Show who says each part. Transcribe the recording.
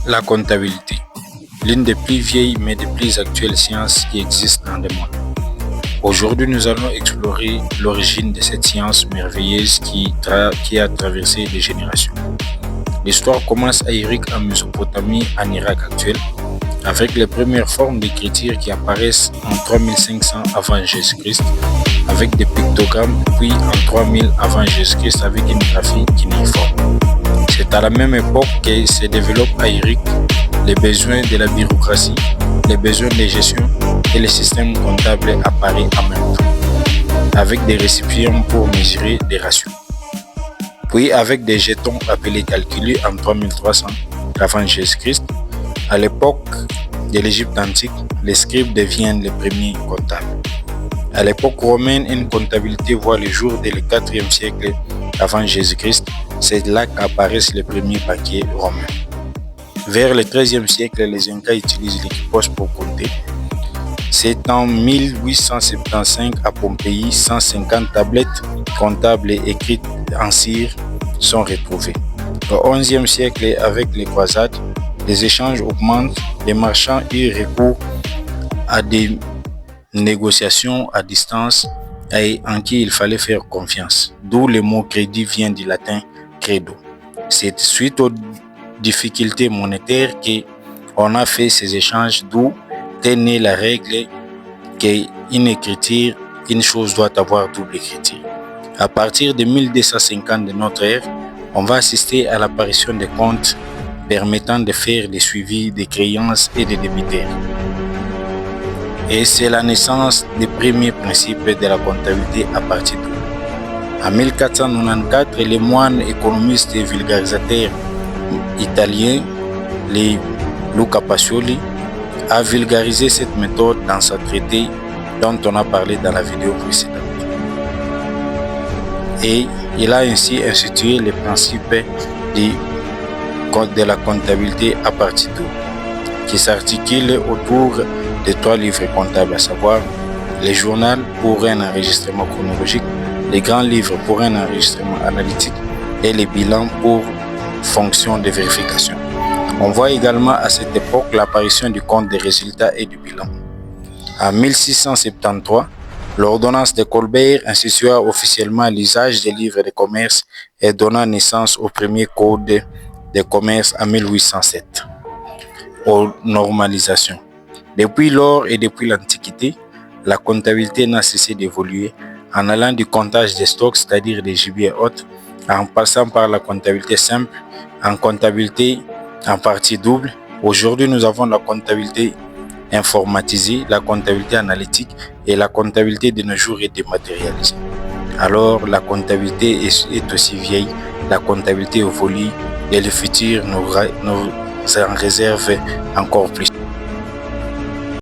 Speaker 1: La comptabilité, l'une des plus vieilles mais des plus actuelles sciences qui existent dans le monde. Aujourd'hui, nous allons explorer l'origine de cette science merveilleuse qui a traversé des générations. L'histoire commence à Uruk en Mésopotamie, en Irak actuel, avec les premières formes d'écriture qui apparaissent en 3500 avant Jésus-Christ, avec des pictogrammes, puis en 3000 avant Jésus-Christ avec une graphie cunéiforme. C'est à la même époque que se développent à Uruk les besoins de la bureaucratie, les besoins de gestion et le système comptable apparaît en même temps, avec des récipients pour mesurer des ratios. Puis avec des jetons appelés calculus en 3300 avant Jésus-Christ, à l'époque de l'Égypte antique, les scribes deviennent les premiers comptables. À l'époque romaine, une comptabilité voit le jour dès le 4e siècle avant Jésus-Christ. C'est là qu'apparaissent les premiers banquiers romains. Vers le 13e siècle, les Incas utilisent l'équipos pour compter. C'est en 1875 à Pompéi, 150 tablettes comptables écrites en cire sont retrouvées. Au 11e siècle, avec les croisades, les échanges augmentent, les marchands eurent recours à des négociations à distance et en qui il fallait faire confiance, d'où le mot crédit vient du latin credo. C'est suite aux difficultés monétaires qu'on a fait ces échanges, d'où est née la règle qu'une écriture, une chose doit avoir double écriture. À partir de 1250 de notre ère, on va assister à l'apparition des comptes permettant de faire des suivis des créances et des débiteurs. Et c'est la naissance des premiers principes de la comptabilité à partir d'où. En 1494, les moines économistes et vulgarisateurs italiens, les Luca Pacioli, a vulgarisé cette méthode dans sa traité dont on a parlé dans la vidéo précédente. Et il a ainsi institué les principes de la comptabilité à partir d'où, qui s'articule autour de 3 livres comptables, à savoir les journaux pour un enregistrement chronologique, les grands livres pour un enregistrement analytique et les bilans pour fonction de vérification. On voit également à cette époque l'apparition du compte des résultats et du bilan. En 1673, l'ordonnance de Colbert institua officiellement l'usage des livres de commerce et donna naissance au premier code de commerce en 1807. Aux normalisations. Depuis lors et depuis l'Antiquité, la comptabilité n'a cessé d'évoluer en allant du comptage des stocks, c'est-à-dire des gibiers hôtes, en passant par la comptabilité simple, en comptabilité en partie double. Aujourd'hui, nous avons la comptabilité informatisée, la comptabilité analytique et la comptabilité de nos jours est dématérialisée. Alors, la comptabilité est aussi vieille, la comptabilité évolue et le futur nous en réserve encore plus.